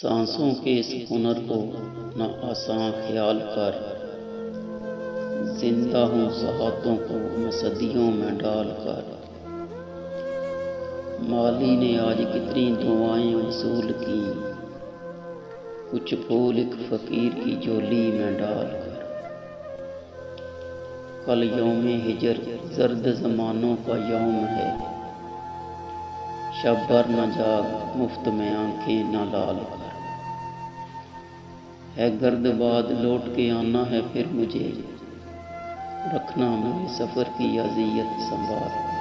सांसों के इस हुनर को न आसान ख्याल कर, जिंदा हूँ सहातों को मैं सदियों में डाल कर। माली ने आज कितनी दुआएं वसूल की, कुछ फूल एक फकीर की झोली में डाल कर। कल यौमे हिजर जर्द जमानों का यौम है, शब भर न जाग मुफ्त में आंखें न लाल कर। है गर्दबाद लौट के आना है फिर मुझे, रखना मेरे सफ़र की अज़ियत संभाल कर।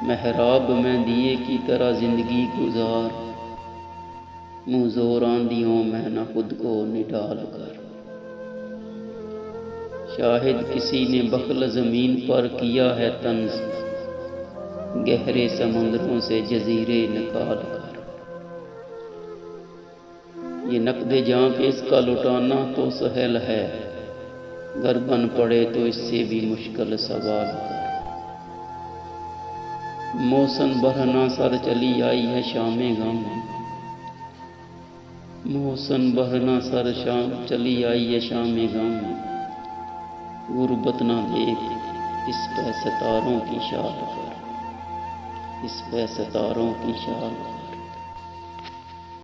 मेहराब में दिए की तरह जिंदगी गुजार, मुँह ज़ोर आंधियों में न खुद को निडाल कर। शाहिद किसी ने बखल ज़मीन पर किया है तंज, गहरे समुद्रों से जजीरे निकाल कर। ये नकदे जां पे इसका लुटाना तो सहल है, घर बन पड़े तो इससे भी मुश्किल सवाल कर। मौसम बरहना सर चली आई है शामे गम, मौसम बरहना सर शाम चली आई है शामे गम। गुर्बत ना देख इस पे सितारों की शाल कर, इस पे सितारों की शाल कर।